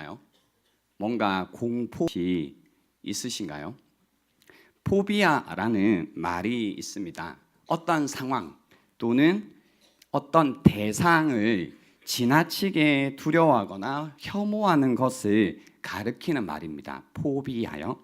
있나요? 뭔가 공포이 있으신가요? 포비아라는 말이 있습니다. 어떤 상황 또는 어떤 대상을 지나치게 두려워하거나 혐오하는 것을 가리키는 말입니다. 포비아요.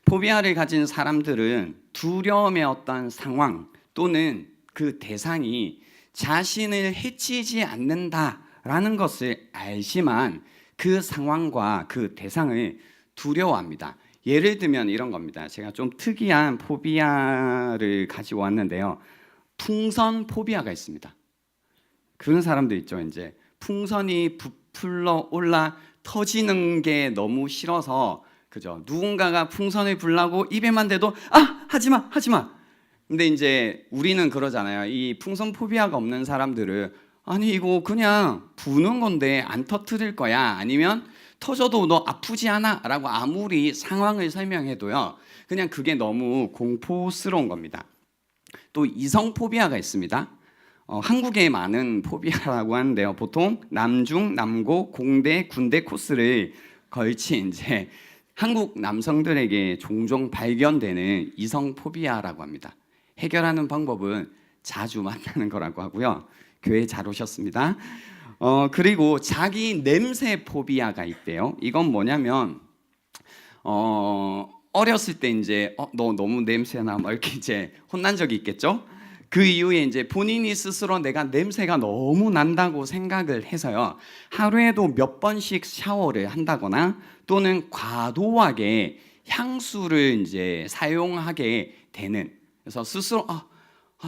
포비아를 가진 사람들은 두려움의 어떤 상황 또는 그 대상이 자신을 해치지 않는다라는 것을 알지만 그 상황과 그 대상을 두려워합니다. 예를 들면 이런 겁니다. 제가 좀 특이한 포비아를 가지고 왔는데요. 풍선 포비아가 있습니다. 그런 사람들 있죠. 이제 풍선이 부풀러 올라 터지는 게 너무 싫어서, 그죠? 누군가가 풍선을 불라고 입에만 대도 하지마 하지마. 근데 이제 우리는 그러잖아요. 이 풍선 포비아가 없는 사람들은 아니 이거 그냥 부는 건데 안 터뜨릴 거야, 아니면 터져도 너 아프지 않아 라고 아무리 상황을 설명해도요, 그냥 그게 너무 공포스러운 겁니다. 또 이성 포비아가 있습니다. 한국에 많은 포비아라고 하는데요, 보통 남중, 남고, 공대, 군대 코스를 걸친 이제 한국 남성들에게 종종 발견되는 이성 포비아라고 합니다. 해결하는 방법은 자주 만나는 거라고 하고요. 교회 잘 오셨습니다. 그리고 자기 냄새 포비아가 있대요. 이건 뭐냐면 어렸을 때 이제 너 너무 냄새나 막 이렇게 이제 혼난 적이 있겠죠. 그 이후에 이제 본인이 스스로 내가 냄새가 너무 난다고 생각을 해서요, 하루에도 몇 번씩 샤워를 한다거나 또는 과도하게 향수를 이제 사용하게 되는, 그래서 스스로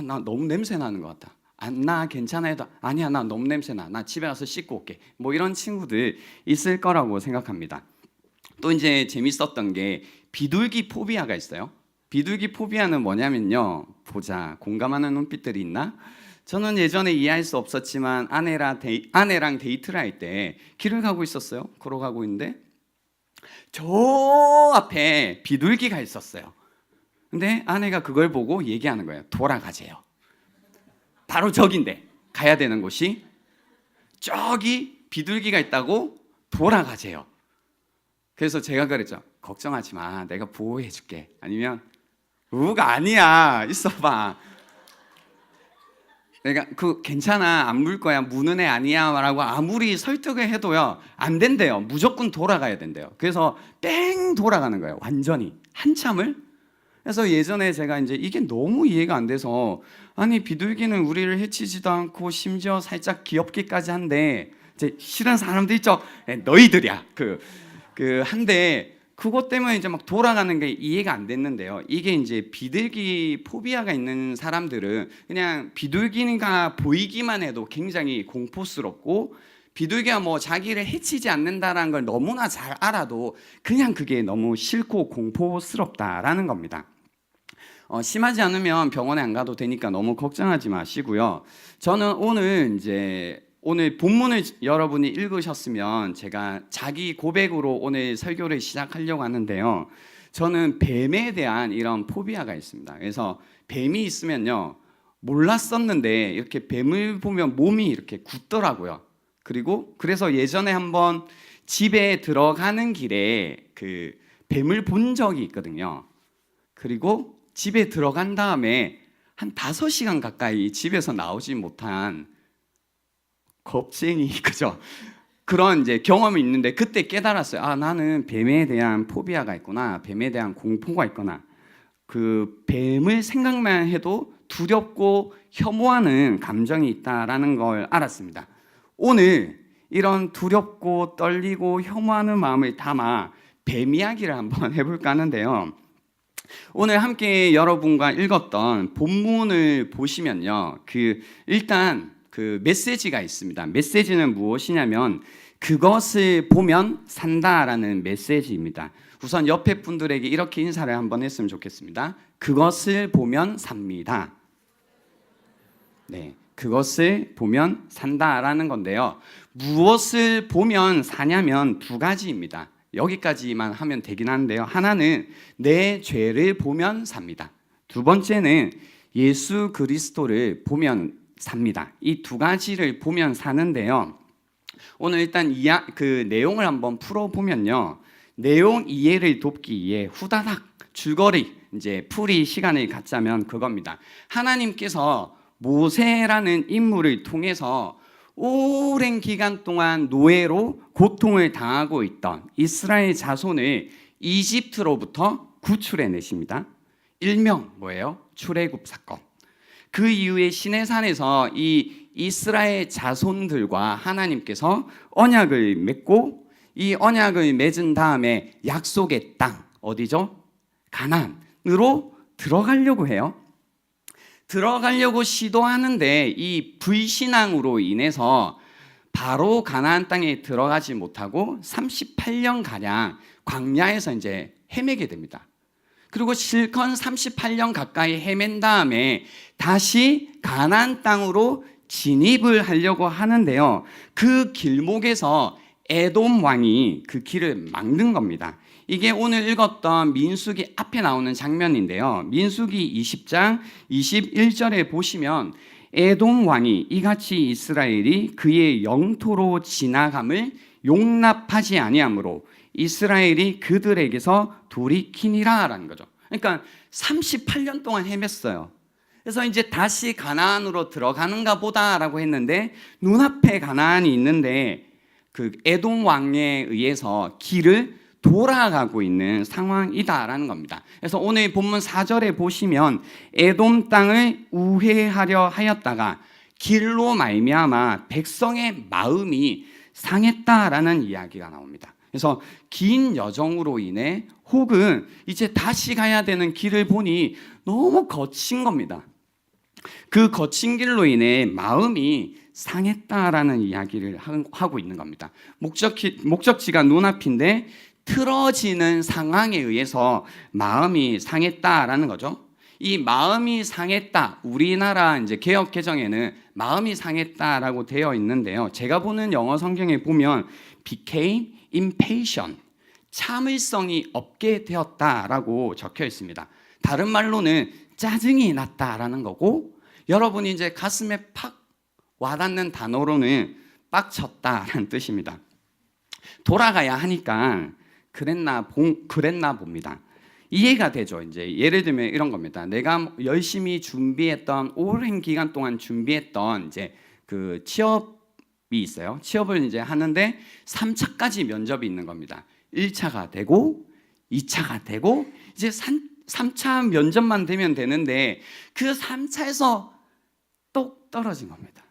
나 너무 냄새 나는 것 같다, 나 괜찮아 해도 아니야 나 너무 냄새나, 나 집에 가서 씻고 올게, 뭐 이런 친구들 있을 거라고 생각합니다. 또 이제 재밌었던 게 비둘기 포비아가 있어요. 비둘기 포비아는 뭐냐면요, 보자, 공감하는 눈빛들이 있나? 저는 예전에 이해할 수 없었지만 아내랑 데이트를 할 때 길을 가고 있었어요. 걸어가고 있는데 저 앞에 비둘기가 있었어요. 근데 아내가 그걸 보고 얘기하는 거예요. 돌아가재요. 바로 저긴데, 가야 되는 곳이 저기 비둘기가 있다고, 돌아가재요. 그래서 제가 그랬죠. 걱정하지 마, 내가 보호해 줄게. 아니면 우가 아니야, 있어봐, 내가 괜찮아, 안 물 거야, 무는 애 아니야 라고 아무리 설득을 해도요 안 된대요. 무조건 돌아가야 된대요. 그래서 뺑 돌아가는 거예요, 완전히 한참을. 그래서 예전에 제가 이제 이게 너무 이해가 안 돼서, 아니 비둘기는 우리를 해치지도 않고 심지어 살짝 귀엽기까지 한데, 이제 싫은 사람들 있죠. 너희들이야 한데 그것 때문에 이제 막 돌아가는 게 이해가 안 됐는데요. 이게 이제 비둘기 포비아가 있는 사람들은 그냥 비둘기가 보이기만 해도 굉장히 공포스럽고, 비둘기가 뭐 자기를 해치지 않는다라는 걸 너무나 잘 알아도 그냥 그게 너무 싫고 공포스럽다라는 겁니다. 심하지 않으면 병원에 안 가도 되니까 너무 걱정하지 마시고요. 저는 오늘 본문을 여러분이 읽으셨으면 제가 자기 고백으로 오늘 설교를 시작하려고 하는데요. 저는 뱀에 대한 이런 포비아가 있습니다. 그래서 뱀이 있으면요, 몰랐었는데 이렇게 뱀을 보면 몸이 이렇게 굳더라고요. 그래서 예전에 한번 집에 들어가는 길에 그 뱀을 본 적이 있거든요. 그리고 집에 들어간 다음에 한 5시간 가까이 집에서 나오지 못한 겁쟁이, 그죠? 그런 이제 경험이 있는데 그때 깨달았어요. 나는 뱀에 대한 포비아가 있구나, 뱀에 대한 공포가 있구나. 그 뱀을 생각만 해도 두렵고 혐오하는 감정이 있다라는 걸 알았습니다. 오늘 이런 두렵고 떨리고 혐오하는 마음을 담아 뱀 이야기를 한번 해볼까 하는데요. 오늘 함께 여러분과 읽었던 본문을 보시면요, 일단 그 메시지가 있습니다. 메시지는 무엇이냐면 그것을 보면 산다라는 메시지입니다. 우선 옆에 분들에게 이렇게 인사를 한번 했으면 좋겠습니다. 그것을 보면 삽니다. 네, 그것을 보면 산다라는 건데요. 무엇을 보면 사냐면 두 가지입니다. 여기까지만 하면 되긴 하는데요. 하나는 내 죄를 보면 삽니다. 두 번째는 예수 그리스도를 보면 삽니다. 이 두 가지를 보면 사는데요. 오늘 일단 그 내용을 한번 풀어보면요. 내용 이해를 돕기 위해 후다닥 줄거리 이제 풀이 시간을 갖자면 그겁니다. 하나님께서 모세라는 인물을 통해서 오랜 기간 동안 노예로 고통을 당하고 있던 이스라엘 자손을 이집트로부터 구출해내십니다. 일명 뭐예요? 출애굽 사건. 그 이후에 시내산에서 이 이스라엘 자손들과 하나님께서 언약을 맺고 이 언약을 맺은 다음에 약속의 땅 어디죠? 가나안으로 들어가려고 해요. 들어가려고 시도하는데 이 불신앙으로 인해서 바로 가나안 땅에 들어가지 못하고 38년 가량 광야에서 이제 헤매게 됩니다. 그리고 실컷 38년 가까이 헤맨 다음에 다시 가나안 땅으로 진입을 하려고 하는데요. 그 길목에서 에돔 왕이 그 길을 막는 겁니다. 이게 오늘 읽었던 민수기 앞에 나오는 장면인데요. 민수기 20장 21절에 보시면 에돔 왕이 이같이 이스라엘이 그의 영토로 지나감을 용납하지 아니하므로 이스라엘이 그들에게서 돌이키니라라는 거죠. 그러니까 38년 동안 헤맸어요. 그래서 이제 다시 가나안으로 들어가는가 보다라고 했는데 눈앞에 가나안이 있는데 그 에돔 왕에 의해서 길을 돌아가고 있는 상황이다라는 겁니다. 그래서 오늘 본문 4절에 보시면 에돔 땅을 우회하려 하였다가 길로 말미암아 백성의 마음이 상했다라는 이야기가 나옵니다. 그래서 긴 여정으로 인해 혹은 이제 다시 가야 되는 길을 보니 너무 거친 겁니다. 그 거친 길로 인해 마음이 상했다라는 이야기를 하고 있는 겁니다. 목적지가 눈앞인데 틀어지는 상황에 의해서 마음이 상했다라는 거죠. 이 마음이 상했다. 우리나라 이제 개역 개정에는 마음이 상했다라고 되어 있는데요. 제가 보는 영어 성경에 보면 became impatient. 참을성이 없게 되었다라고 적혀 있습니다. 다른 말로는 짜증이 났다라는 거고 여러분이 이제 가슴에 팍 와닿는 단어로는 빡쳤다라는 뜻입니다. 돌아가야 하니까 그랬나 봅니다. 이해가 되죠. 이제 예를 들면 이런 겁니다. 내가 열심히 준비했던 오랜 기간 동안 준비했던 이제 그 취업이 있어요. 취업을 이제 하는데 3차까지 면접이 있는 겁니다. 1차가 되고 2차가 되고 이제 3차 면접만 되면 되는데 그 3차에서 똑 떨어진 겁니다.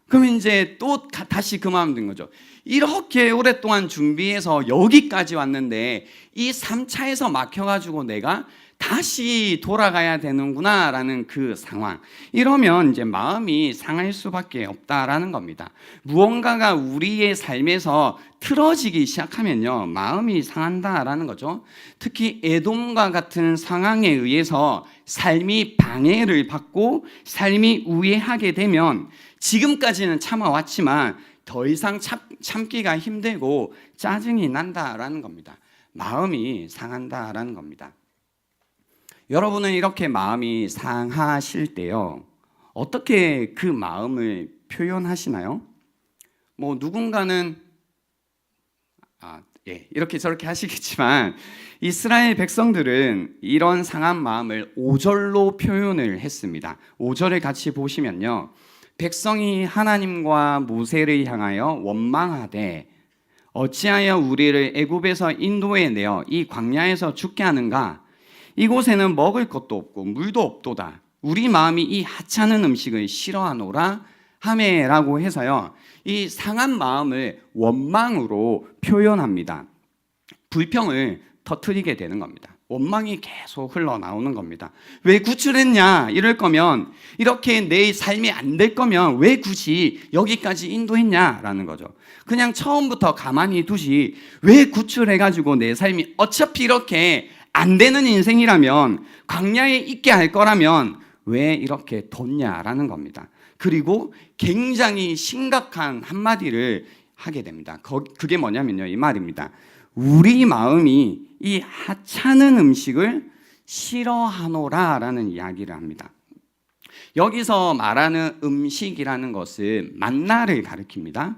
그러면 이제 또 다시 그 마음 든 거죠. 이렇게 오랫동안 준비해서 여기까지 왔는데 이 3차에서 막혀가지고 내가 다시 돌아가야 되는구나 라는 그 상황. 이러면 이제 마음이 상할 수밖에 없다라는 겁니다. 무언가가 우리의 삶에서 틀어지기 시작하면요 마음이 상한다라는 거죠. 특히 에돔과 같은 상황에 의해서 삶이 방해를 받고 삶이 우회하게 되면 지금까지는 참아왔지만 더 이상 참기가 힘들고 짜증이 난다라는 겁니다. 마음이 상한다라는 겁니다. 여러분은 이렇게 마음이 상하실 때요 어떻게 그 마음을 표현하시나요? 뭐 누군가는 이렇게 저렇게 하시겠지만 이스라엘 백성들은 이런 상한 마음을 5절로 표현을 했습니다. 5절을 같이 보시면요 백성이 하나님과 모세를 향하여 원망하되 어찌하여 우리를 애굽에서 인도해 내어 이 광야에서 죽게 하는가? 이곳에는 먹을 것도 없고 물도 없도다. 우리 마음이 이 하찮은 음식을 싫어하노라 하매라고 해서요 이 상한 마음을 원망으로 표현합니다. 불평을 터뜨리게 되는 겁니다. 원망이 계속 흘러나오는 겁니다. 왜 구출했냐? 이럴 거면 이렇게 내 삶이 안 될 거면 왜 굳이 여기까지 인도했냐라는 거죠. 그냥 처음부터 가만히 두지 왜 구출해가지고 내 삶이 어차피 이렇게 안 되는 인생이라면 광야에 있게 할 거라면 왜 이렇게 뒀냐라는 겁니다. 그리고 굉장히 심각한 한마디를 하게 됩니다. 그게 뭐냐면요 이 말입니다. 우리 마음이 이 하찮은 음식을 싫어하노라라는 이야기를 합니다. 여기서 말하는 음식이라는 것은 만나를 가리킵니다.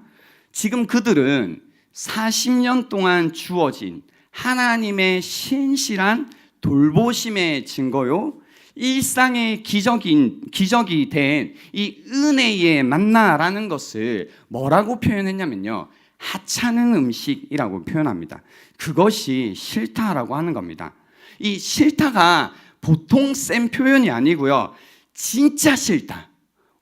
지금 그들은 40년 동안 주어진 하나님의 신실한 돌보심의 증거요, 일상의 기적이 된 이 은혜의 만나라는 것을 뭐라고 표현했냐면요, 하찮은 음식이라고 표현합니다. 그것이 싫다라고 하는 겁니다. 이 싫다가 보통 센 표현이 아니고요, 진짜 싫다,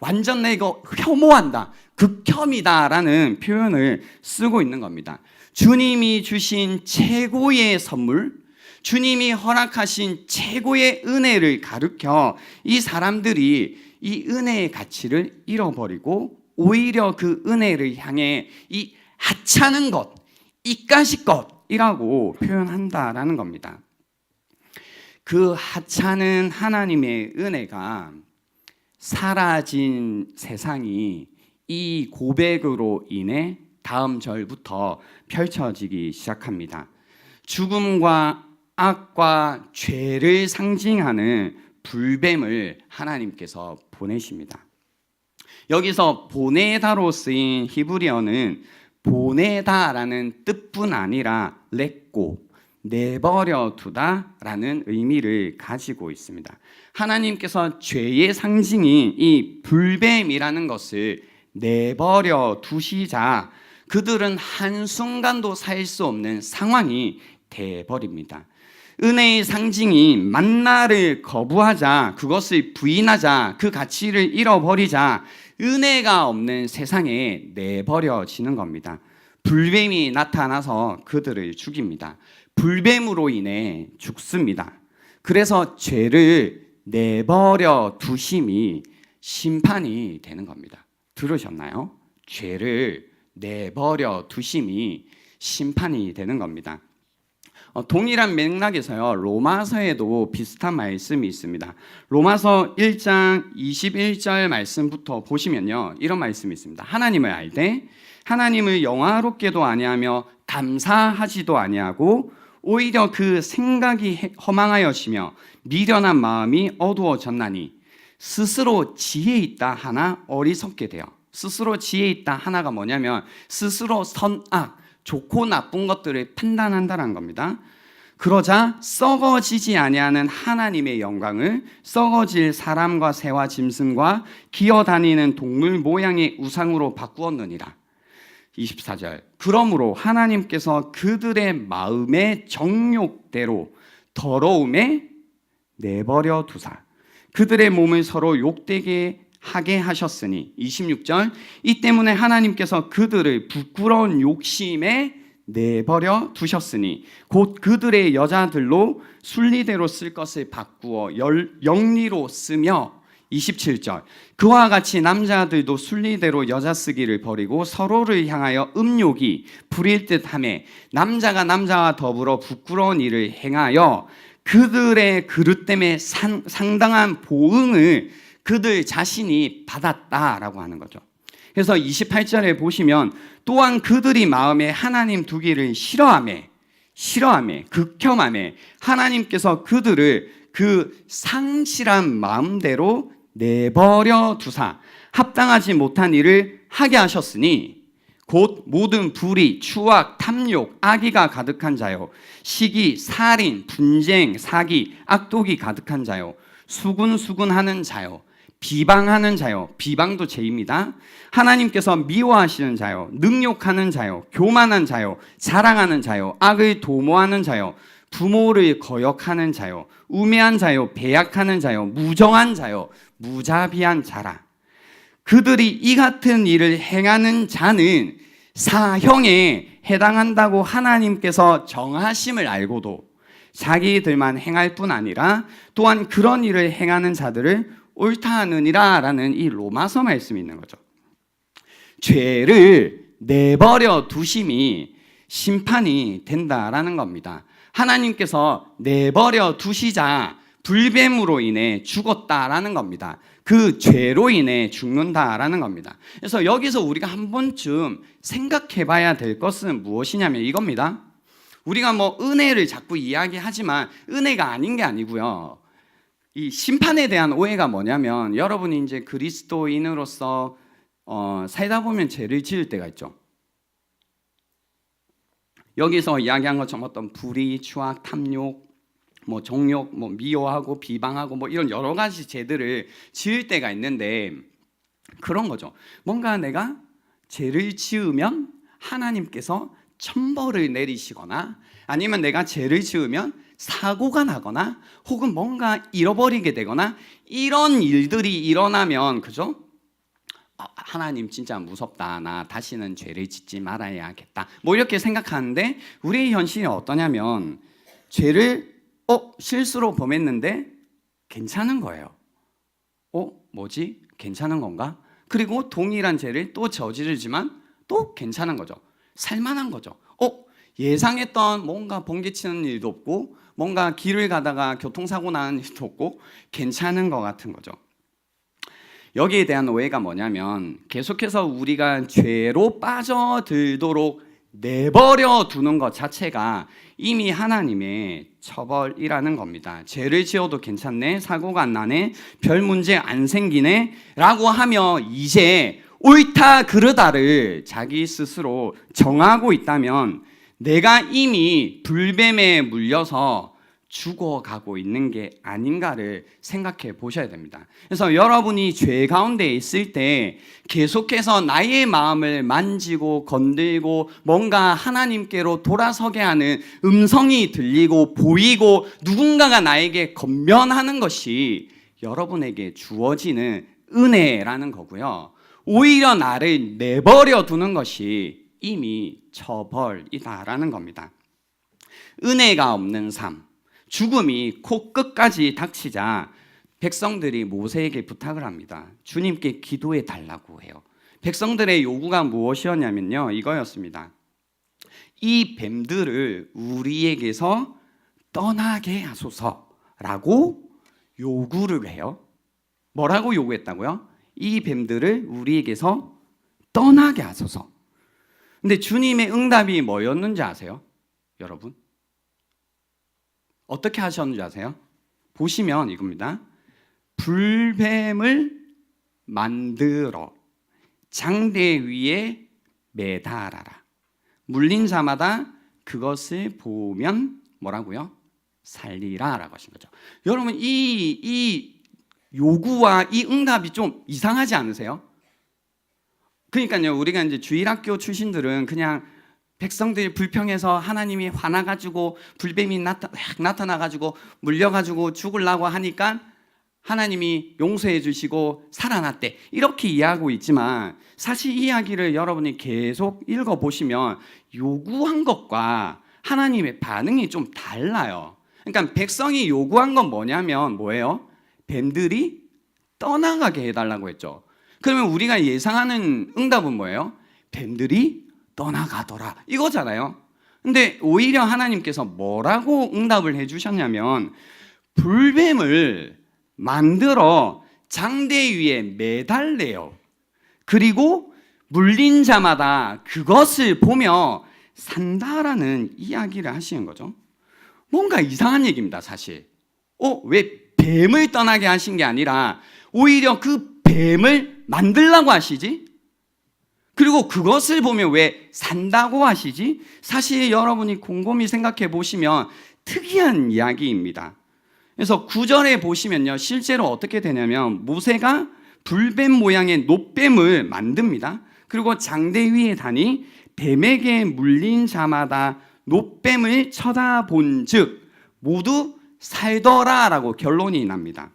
완전 내 이거 혐오한다, 극혐이다라는 표현을 쓰고 있는 겁니다. 주님이 주신 최고의 선물, 주님이 허락하신 최고의 은혜를 가르쳐 이 사람들이 이 은혜의 가치를 잃어버리고 오히려 그 은혜를 향해 이 하찮은 것, 이까짓 것이라고 표현한다라는 겁니다. 그 하찮은 하나님의 은혜가 사라진 세상이 이 고백으로 인해 다음 절부터 펼쳐지기 시작합니다. 죽음과 악과 죄를 상징하는 불뱀을 하나님께서 보내십니다. 여기서 보내다로 쓰인 히브리어는 보내다라는 뜻뿐 아니라 렛고, 내버려 두다라는 의미를 가지고 있습니다. 하나님께서 죄의 상징인 이 불뱀이라는 것을 내버려 두시자 그들은 한순간도 살 수 없는 상황이 돼버립니다. 은혜의 상징인 만나를 거부하자, 그것을 부인하자, 그 가치를 잃어버리자 은혜가 없는 세상에 내버려지는 겁니다. 불뱀이 나타나서 그들을 죽입니다. 불뱀으로 인해 죽습니다. 그래서 죄를 내버려 두심이 심판이 되는 겁니다. 들으셨나요? 죄를 내버려 두심이 심판이 되는 겁니다. 동일한 맥락에서요, 로마서에도 비슷한 말씀이 있습니다. 로마서 1장 21절 말씀부터 보시면요, 이런 말씀이 있습니다. 하나님을 알되 하나님을 영화롭게도 아니하며 감사하지도 아니하고 오히려 그 생각이 허망하여지며 미련한 마음이 어두워졌나니 스스로 지혜 있다 하나 어리석게 되어. 스스로 지혜 있다 하나가 뭐냐면 스스로 선악, 좋고 나쁜 것들을 판단한다는 겁니다. 그러자 썩어지지 아니하는 하나님의 영광을 썩어질 사람과 새와 짐승과 기어다니는 동물 모양의 우상으로 바꾸었느니라. 24절. 그러므로 하나님께서 그들의 마음의 정욕대로 더러움에 내버려 두사 그들의 몸을 서로 욕되게 하게 하셨으니. 26절. 이 때문에 하나님께서 그들을 부끄러운 욕심에 내버려 두셨으니 곧 그들의 여자들로 순리대로 쓸 것을 바꾸어 영리로 쓰며. 27절. 그와 같이 남자들도 순리대로 여자 쓰기를 버리고 서로를 향하여 음욕이 부릴 듯하며 남자가 남자와 더불어 부끄러운 일을 행하여 그들의 그릇됨에 상당한 보응을 그들 자신이 받았다라고 하는 거죠. 그래서 28절에 보시면 또한 그들이 마음에 하나님 두기를 싫어하며 극혐하며 하나님께서 그들을 그 상실한 마음대로 내버려 두사 합당하지 못한 일을 하게 하셨으니 곧 모든 불의, 추악, 탐욕, 악의가 가득한 자요 시기, 살인, 분쟁, 사기, 악독이 가득한 자요 수군수군하는 자요 비방하는 자요, 비방도 죄입니다. 하나님께서 미워하시는 자요, 능욕하는 자요, 교만한 자요, 자랑하는 자요, 악을 도모하는 자요, 부모를 거역하는 자요, 우매한 자요, 배약하는 자요, 무정한 자요, 무자비한 자라. 그들이 이 같은 일을 행하는 자는 사형에 해당한다고 하나님께서 정하심을 알고도 자기들만 행할 뿐 아니라 또한 그런 일을 행하는 자들을 옳다 하느니라 라는 이 로마서 말씀이 있는 거죠. 죄를 내버려 두심이 심판이 된다라는 겁니다. 하나님께서 내버려 두시자 불뱀으로 인해 죽었다라는 겁니다. 그 죄로 인해 죽는다라는 겁니다. 그래서 여기서 우리가 한 번쯤 생각해 봐야 될 것은 무엇이냐면 이겁니다. 우리가 뭐 은혜를 자꾸 이야기하지만 은혜가 아닌 게 아니고요. 이 심판에 대한 오해가 뭐냐면 여러분이 이제 그리스도인으로서 살다 보면 죄를 지을 때가 있죠. 여기서 이야기한 것처럼 어떤 불의, 추악, 탐욕, 뭐 정욕, 뭐 미워하고 비방하고 뭐 이런 여러 가지 죄들을 지을 때가 있는데, 그런 거죠. 뭔가 내가 죄를 지으면 하나님께서 천벌을 내리시거나, 아니면 내가 죄를 지으면 사고가 나거나, 혹은 뭔가 잃어버리게 되거나, 이런 일들이 일어나면, 그죠? 하나님 진짜 무섭다, 나 다시는 죄를 짓지 말아야겠다, 뭐 이렇게 생각하는데, 우리의 현실이 어떠냐면 죄를 실수로 범했는데 괜찮은 거예요. 뭐지? 괜찮은 건가? 그리고 동일한 죄를 또 저지르지만 또 괜찮은 거죠. 살만한 거죠. 예상했던 뭔가 번개치는 일도 없고, 뭔가 길을 가다가 교통사고 나는 일도 없고, 괜찮은 것 같은 거죠. 여기에 대한 오해가 뭐냐면, 계속해서 우리가 죄로 빠져들도록 내버려 두는 것 자체가 이미 하나님의 처벌이라는 겁니다. 죄를 지어도 괜찮네, 사고가 안 나네, 별 문제 안 생기네 라고 하며 이제 옳다 그르다를 자기 스스로 정하고 있다면, 내가 이미 불뱀에 물려서 죽어가고 있는 게 아닌가를 생각해 보셔야 됩니다. 그래서 여러분이 죄 가운데 있을 때 계속해서 나의 마음을 만지고 건들고 뭔가 하나님께로 돌아서게 하는 음성이 들리고 보이고, 누군가가 나에게 권면하는 것이 여러분에게 주어지는 은혜라는 거고요. 오히려 나를 내버려 두는 것이 이미 처벌이다라는 겁니다. 은혜가 없는 삶, 죽음이 코끝까지 닥치자 백성들이 모세에게 부탁을 합니다. 주님께 기도해 달라고 해요. 백성들의 요구가 무엇이었냐면요, 이거였습니다. 이 뱀들을 우리에게서 떠나게 하소서라고 요구를 해요. 뭐라고 요구했다고요? 이 뱀들을 우리에게서 떠나게 하소서. 근데 주님의 응답이 뭐였는지 아세요? 여러분? 어떻게 하셨는지 아세요? 보시면 이겁니다. 불뱀을 만들어 장대 위에 매달아라. 물린 자마다 그것을 보면 뭐라고요? 살리라 라고 하신 거죠. 여러분, 이 요구와 이 응답이 좀 이상하지 않으세요? 그러니까요, 우리가 이제 주일학교 출신들은 그냥 백성들이 불평해서 하나님이 화나가지고 불뱀이 나타나가지고 물려가지고 죽으려고 하니까 하나님이 용서해 주시고 살아났대, 이렇게 이해하고 있지만, 사실 이 이야기를 여러분이 계속 읽어보시면 요구한 것과 하나님의 반응이 좀 달라요. 그러니까 백성이 요구한 건 뭐예요? 뱀들이 떠나가게 해달라고 했죠. 그러면 우리가 예상하는 응답은 뭐예요? 뱀들이 떠나가더라, 이거잖아요. 근데 오히려 하나님께서 뭐라고 응답을 해주셨냐면, 불뱀을 만들어 장대 위에 매달래요. 그리고 물린 자마다 그것을 보며 산다라는 이야기를 하시는 거죠. 뭔가 이상한 얘기입니다, 사실. 왜 뱀을 떠나게 하신 게 아니라 오히려 그 뱀을 만들라고 하시지? 그리고 그것을 보면 왜 산다고 하시지? 사실 여러분이 곰곰이 생각해 보시면 특이한 이야기입니다. 그래서 9절에 보시면요, 실제로 어떻게 되냐면 모세가 불뱀 모양의 놋뱀을 만듭니다. 그리고 장대 위에 다니 뱀에게 물린 자마다 놋뱀을 쳐다본 즉 모두 살더라라고 결론이 납니다.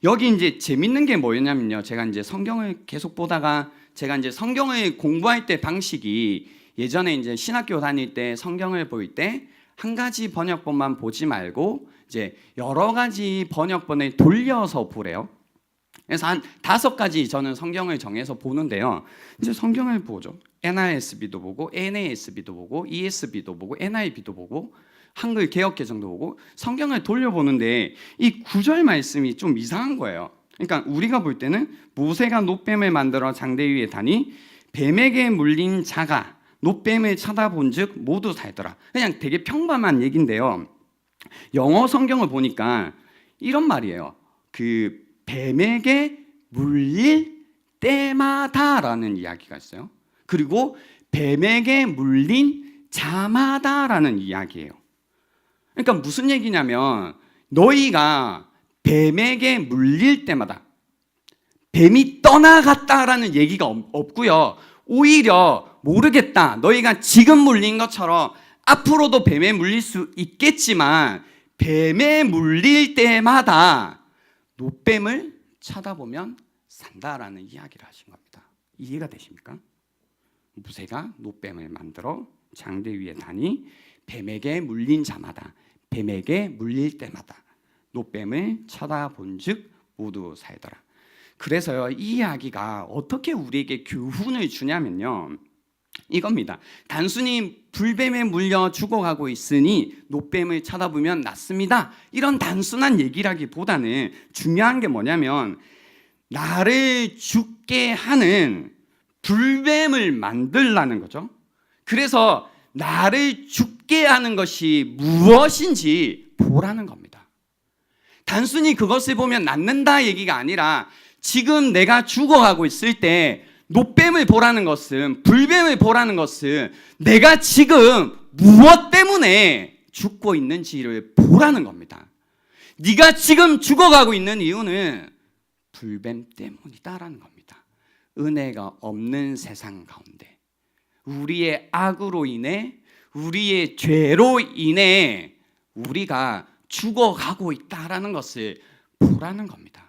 여기 이제 재밌는 게 뭐였냐면요, 제가 이제 성경을 계속 보다가 제가 이제 성경을 공부할 때 방식이, 예전에 이제 신학교 다닐 때 성경을 볼 때 한 가지 번역본만 보지 말고 이제 여러 가지 번역본을 돌려서 보래요. 그래서 한 5가지 저는 성경을 정해서 보는데요. 이제 성경을 보죠. NRSV도 보고 NASB도 보고 ESV도 보고 NIV도 보고 한글 개역개정도 보고 성경을 돌려보는데 이 9절 말씀이 좀 이상한 거예요. 그러니까 우리가 볼 때는 모세가 놋뱀을 만들어 장대 위에 다니 뱀에게 물린 자가 놋뱀을 쳐다본 즉 모두 살더라. 그냥 되게 평범한 얘기인데요. 영어 성경을 보니까 이런 말이에요. 그 뱀에게 물릴 때마다라는 이야기가 있어요. 그리고 뱀에게 물린 자마다라는 이야기예요. 그러니까 무슨 얘기냐면 너희가 뱀에게 물릴 때마다 뱀이 떠나갔다라는 얘기가 없고요. 오히려 모르겠다. 너희가 지금 물린 것처럼 앞으로도 뱀에 물릴 수 있겠지만 뱀에 물릴 때마다 노뱀을 쳐다보면 산다라는 이야기를 하신 겁니다. 이해가 되십니까? 무새가 노뱀을 만들어 장대 위에 다니 뱀에게 물린 자마다 뱀에게 물릴 때마다 노뱀을 쳐다본즉 모두 살더라. 그래서요, 이 이야기가 어떻게 우리에게 교훈을 주냐면요, 이겁니다. 단순히 불뱀에 물려 죽어가고 있으니 노뱀을 쳐다보면 낫습니다, 이런 단순한 얘기라기보다는 중요한 게 뭐냐면 나를 죽게 하는 불뱀을 만들라는 거죠. 그래서 나를 죽게 하는 것이 무엇인지 보라는 겁니다. 단순히 그것을 보면 낫는다 얘기가 아니라 지금 내가 죽어가고 있을 때 노뱀을 보라는 것은, 불뱀을 보라는 것은 내가 지금 무엇 때문에 죽고 있는지를 보라는 겁니다. 네가 지금 죽어가고 있는 이유는 불뱀 때문이다라는 겁니다. 은혜가 없는 세상 가운데 우리의 악으로 인해, 우리의 죄로 인해 우리가 죽어가고 있다라는 것을 보라는 겁니다.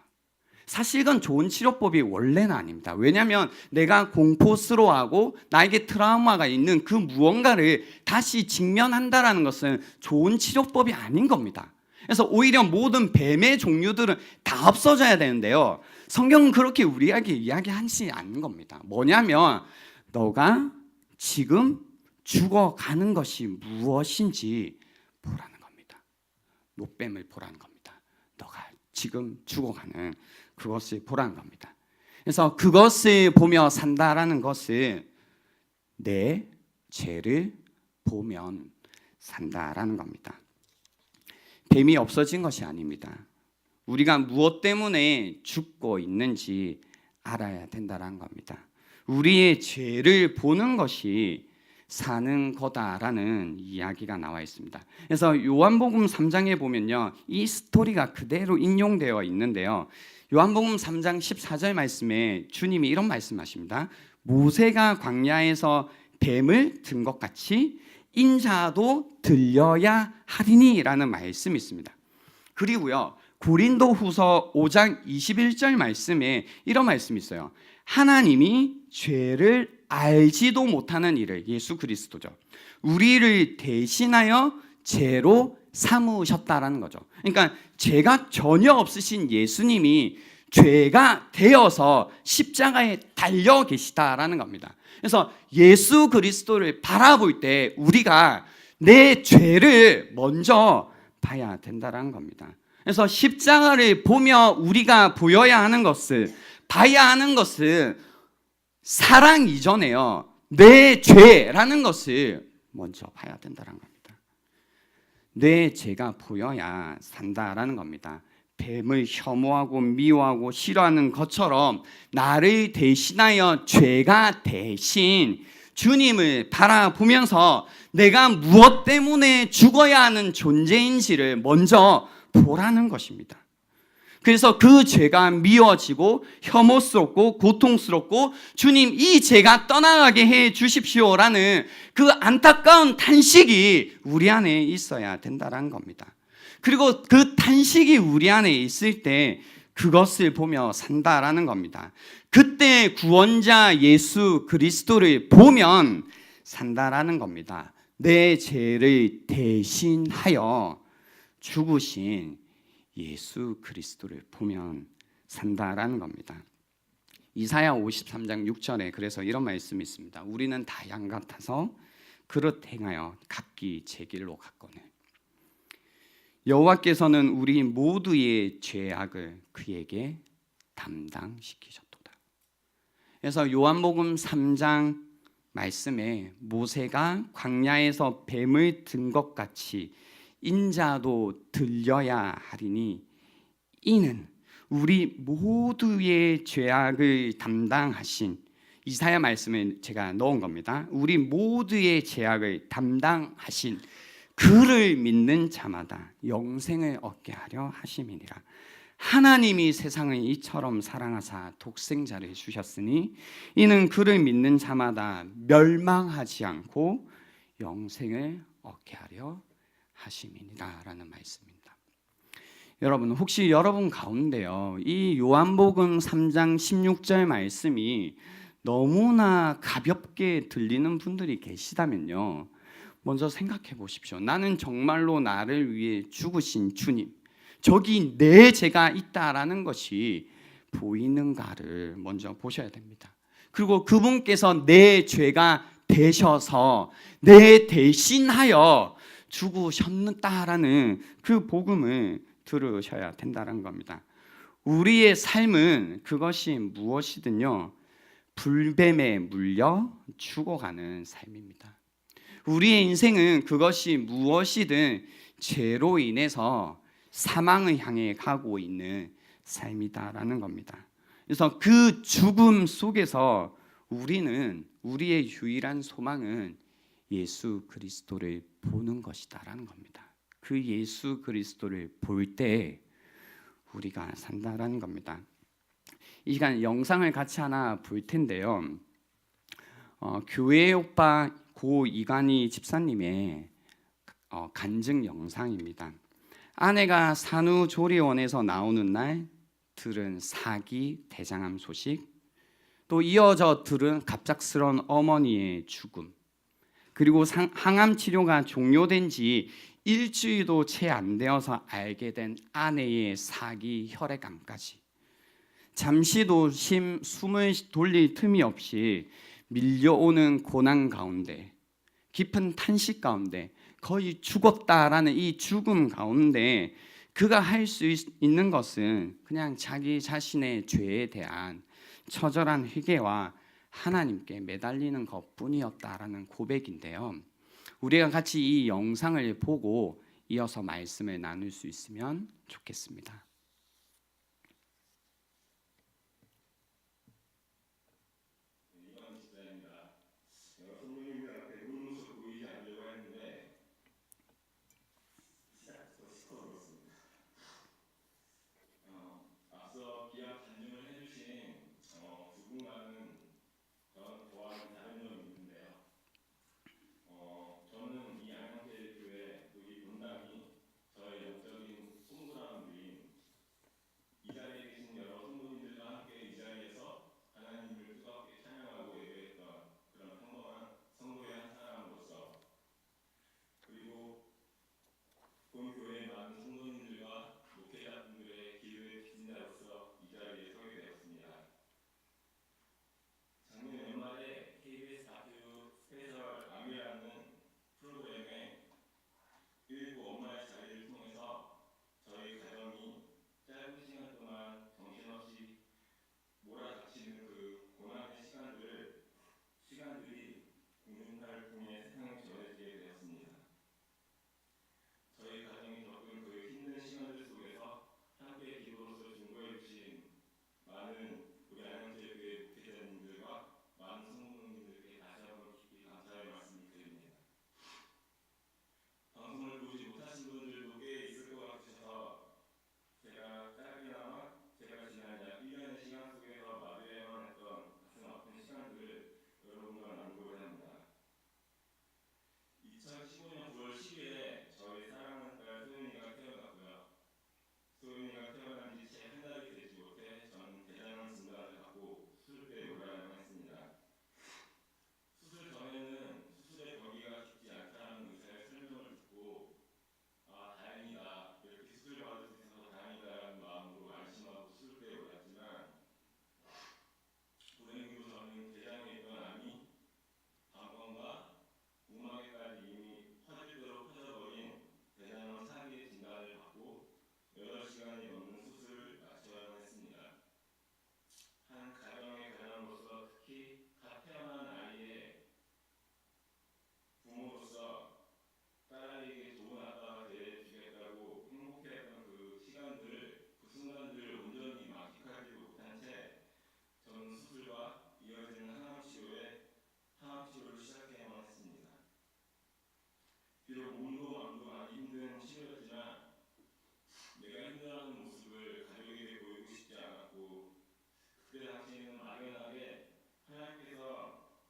사실 이건 좋은 치료법이 원래는 아닙니다. 왜냐하면 내가 공포스러워하고 나에게 트라우마가 있는 그 무언가를 다시 직면한다라는 것은 좋은 치료법이 아닌 겁니다. 그래서 오히려 모든 뱀의 종류들은 다 없어져야 되는데요, 성경은 그렇게 우리에게 이야기하지 않는 겁니다. 뭐냐면 너가 지금 죽어가는 것이 무엇인지 보라는 겁니다. 노뱀을 보라는 겁니다. 너가 지금 죽어가는 그것을 보라는 겁니다. 그래서 그것을 보며 산다라는 것은 내 죄를 보면 산다라는 겁니다. 뱀이 없어진 것이 아닙니다. 우리가 무엇 때문에 죽고 있는지 알아야 된다는 겁니다. 우리의 죄를 보는 것이 사는 거다라는 이야기가 나와 있습니다. 그래서 요한복음 3장에 보면요, 이 스토리가 그대로 인용되어 있는데요, 요한복음 3장 14절 말씀에 주님이 이런 말씀하십니다. 모세가 광야에서 뱀을 든 것 같이 인자도 들려야 하리니 라는 말씀이 있습니다. 그리고요, 고린도후서 5장 21절 말씀에 이런 말씀이 있어요. 하나님이 죄를 알지도 못하는 이를, 예수 그리스도죠, 우리를 대신하여 죄로 삼으셨다라는 거죠. 그러니까 죄가 전혀 없으신 예수님이 죄가 되어서 십자가에 달려 계시다라는 겁니다. 그래서 예수 그리스도를 바라볼 때 우리가 내 죄를 먼저 봐야 된다는 겁니다. 그래서 십자가를 보며 우리가 보여야 하는 것을, 봐야 하는 것은 사랑 이전에요, 내 죄라는 것을 먼저 봐야 된다는 겁니다. 내 죄가 보여야 산다라는 겁니다. 뱀을 혐오하고 미워하고 싫어하는 것처럼 나를 대신하여 죄가 대신 주님을 바라보면서 내가 무엇 때문에 죽어야 하는 존재인지를 먼저 보라는 것입니다. 그래서 그 죄가 미워지고 혐오스럽고 고통스럽고 주님 이 죄가 떠나가게 해 주십시오라는 그 안타까운 탄식이 우리 안에 있어야 된다는 겁니다. 그리고 그 탄식이 우리 안에 있을 때 그것을 보며 산다라는 겁니다. 그때 구원자 예수 그리스도를 보면 산다라는 겁니다. 내 죄를 대신하여 죽으신 예수 그리스도를 보면 산다라는 겁니다. 이사야 53장 6절에 그래서 이런 말씀이 있습니다. 우리는 다 양 같아서 그릇 행하여 각기 제 길로 갔거늘 여호와께서는 우리 모두의 죄악을 그에게 담당시키셨도다. 그래서 요한복음 3장 말씀에 모세가 광야에서 뱀을 든 것 같이 인자도 들려야 하리니 이는 우리 모두의 죄악을 담당하신 이사야 말씀을 제가 넣은 겁니다. 우리 모두의 죄악을 담당하신 그를 믿는 자마다 영생을 얻게 하려 하심이니라. 하나님이 세상을 이처럼 사랑하사 독생자를 주셨으니 이는 그를 믿는 자마다 멸망하지 않고 영생을 얻게 하려 하심이니라 라는 말씀입니다. 여러분, 혹시 여러분 가운데요, 이 요한복음 3장 16절 말씀이 너무나 가볍게 들리는 분들이 계시다면요, 먼저 생각해 보십시오. 나는 정말로 나를 위해 죽으신 주님, 저기 내 죄가 있다라는 것이 보이는가를 먼저 보셔야 됩니다. 그리고 그분께서 내 죄가 되셔서 내 대신하여 죽으셨다라는 그 복음을 들으셔야 된다는 겁니다. 우리의 삶은 그것이 무엇이든요, 불뱀에 물려 죽어가는 삶입니다. 우리의 인생은 그것이 무엇이든 죄로 인해서 사망을 향해 가고 있는 삶이다라는 겁니다. 그래서 그 죽음 속에서 우리의 유일한 소망은 예수 그리스도를 보는 것이다라는 겁니다. 그 예수 그리스도를 볼 때 우리가 산다라는 겁니다. 이 시간 영상을 같이 하나 볼 텐데요. 교회 오빠 고 이간희 집사님의 간증 영상입니다. 아내가 산후조리원에서 나오는 날 들은 사기, 대장암 소식, 또 이어져 들은 갑작스러운 어머니의 죽음, 그리고 항암 치료가 종료된 지 일주일도 채 안 되어서 알게 된 아내의 사기, 혈액암까지 잠시도 숨을 돌릴 틈이 없이 밀려오는 고난 가운데, 깊은 탄식 가운데, 거의 죽었다라는 이 죽음 가운데 그가 할 수 있는 것은 그냥 자기 자신의 죄에 대한 처절한 회개와 하나님께 매달리는 것뿐이었다라는 고백인데요. 우리가 같이 이 영상을 보고 이어서 말씀을 나눌 수 있으면 좋겠습니다. 비록 몸도 마음도 많이 힘든 시절이었지만 내가 힘들어하는 모습을 가족에게 보이고 싶지 않았고, 그때 당시에는 막연하게 하나님께서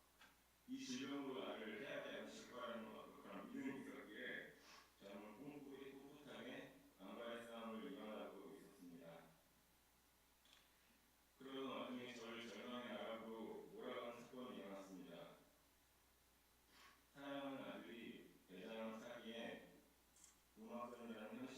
이 질병으로 나를 해하지 않으실 거라는 그런 믿음이 있었기에 정말 꿈꾸기 꿋꿋하게 남과의 싸움을 이겨나가고 있었습니다. 그러던 와중에 저를 절망에 나가고 몰아가는 사건이 일어났습니다. 사랑하는 아들이 대장암 사기에 음악선이라는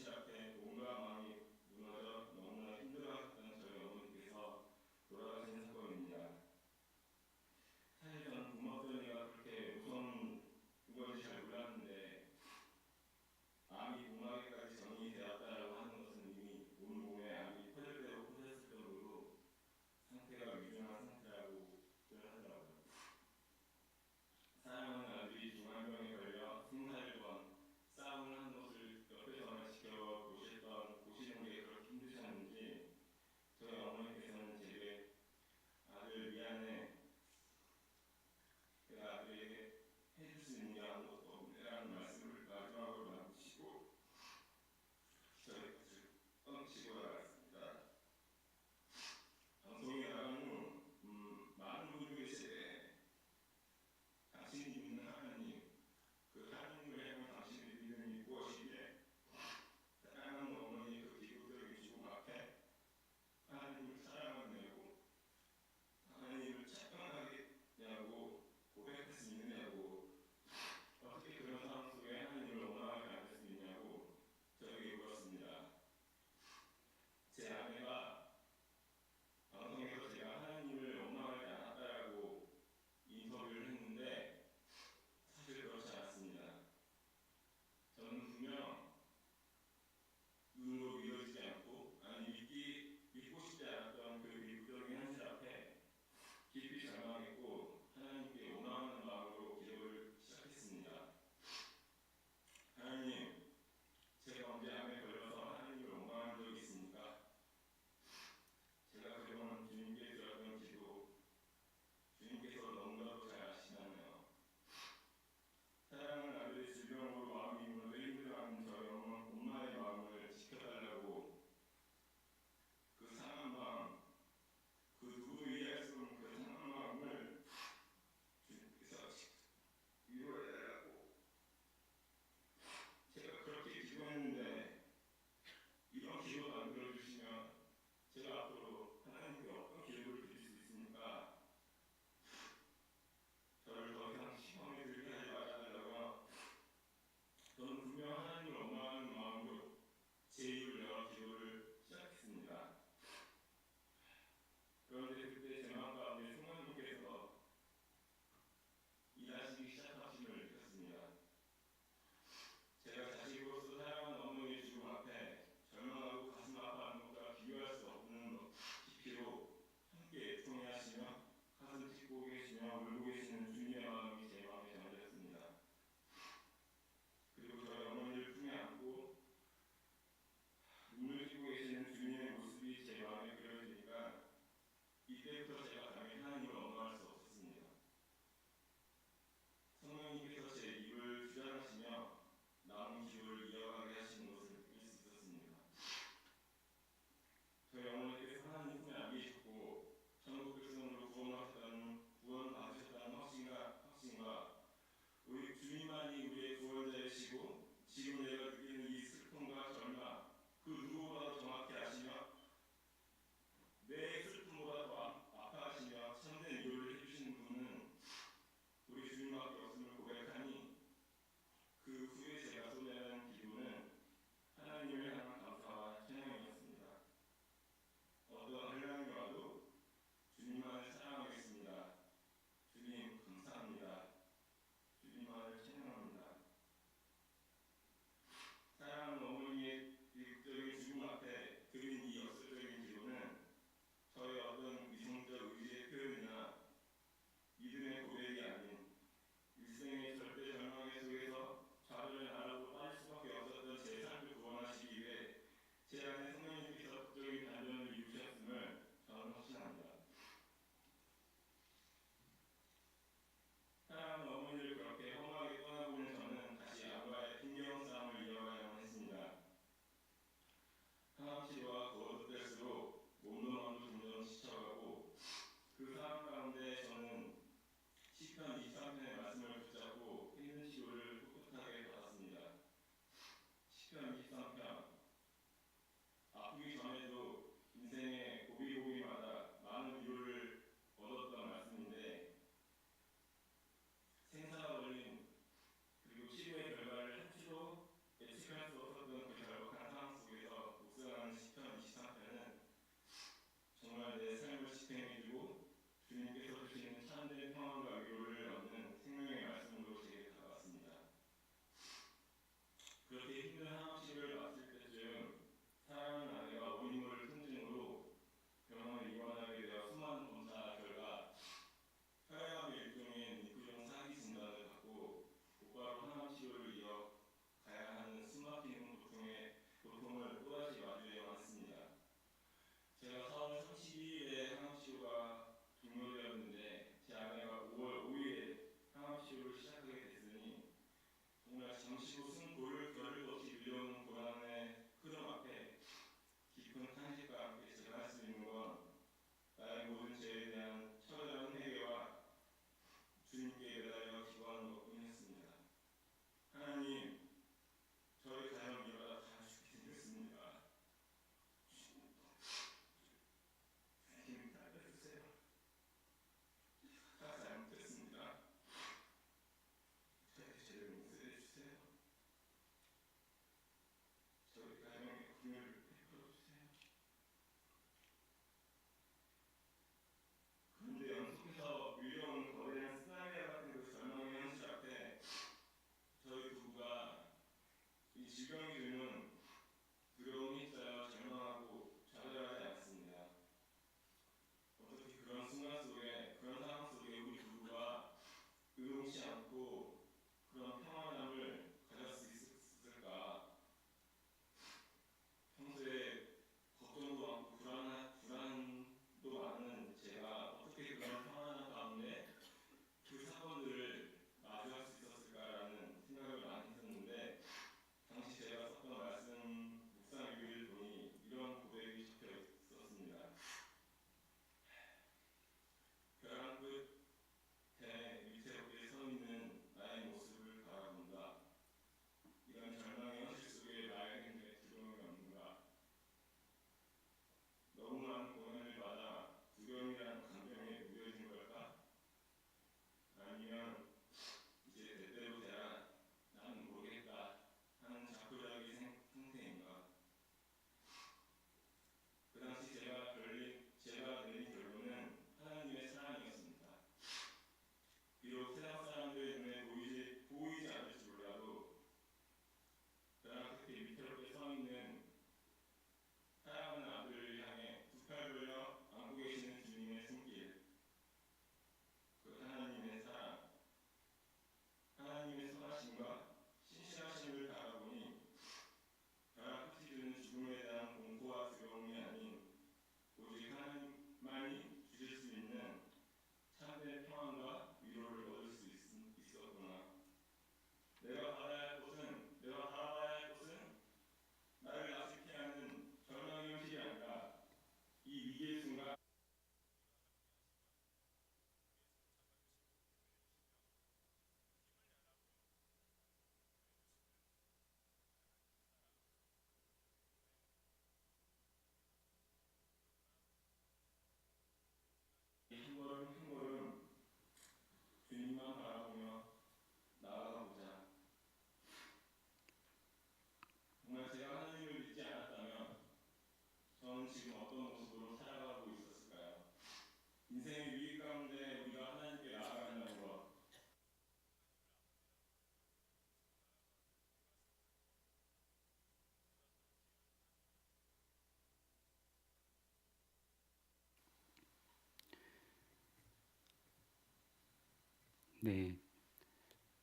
네,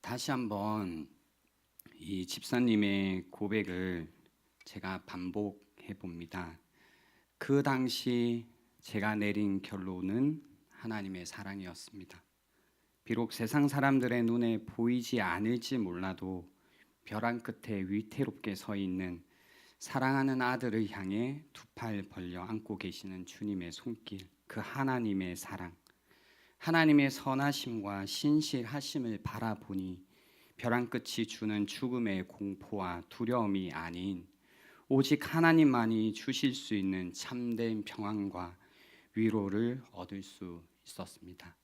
다시 한번 이 집사님의 고백을 제가 반복해 봅니다. 그 당시 제가 내린 결론은 하나님의 사랑이었습니다. 비록 세상 사람들의 눈에 보이지 않을지 몰라도 벼랑 끝에 위태롭게 서 있는 사랑하는 아들을 향해 두 팔 벌려 안고 계시는 주님의 손길, 그 하나님의 사랑, 하나님의 선하심과 신실하심을 바라보니 벼랑 끝이 주는 죽음의 공포와 두려움이 아닌 오직 하나님만이 주실 수 있는 참된 평안과 위로를 얻을 수 있었습니다.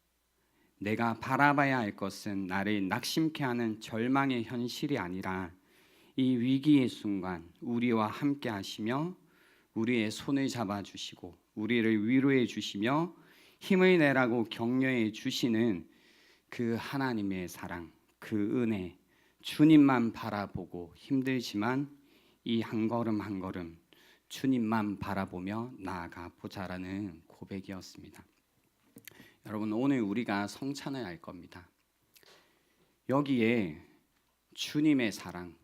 내가 바라봐야 할 것은 나를 낙심케 하는 절망의 현실이 아니라 이 위기의 순간 우리와 함께 하시며 우리의 손을 잡아주시고 우리를 위로해 주시며 힘을 내라고 격려해 주시는 그 하나님의 사랑, 그 은혜, 주님만 바라보고 힘들지만 이 한 걸음 한 걸음 주님만 바라보며 나아가 보자라는 고백이었습니다. 여러분, 오늘 우리가 성찬을 할 겁니다. 여기에 주님의 사랑,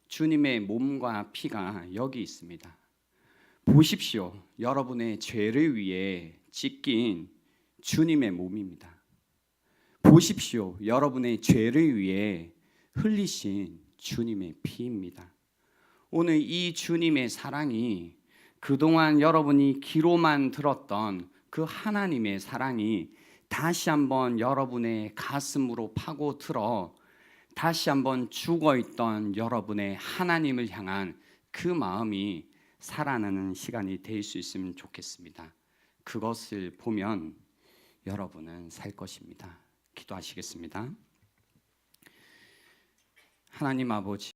주님의 몸과 피가 여기 있습니다. 보십시오. 여러분의 죄를 위해 찢긴 주님의 몸입니다. 보십시오. 여러분의 죄를 위해 흘리신 주님의 피입니다. 오늘 이 주님의 사랑이 그동안 여러분이 귀로만 들었던 그 하나님의 사랑이 다시 한번 여러분의 가슴으로 파고들어 다시 한번 죽어있던 여러분의 하나님을 향한 그 마음이 살아나는 시간이 될 수 있으면 좋겠습니다. 그것을 보면 여러분은 살 것입니다. 기도하시겠습니다. 하나님 아버지,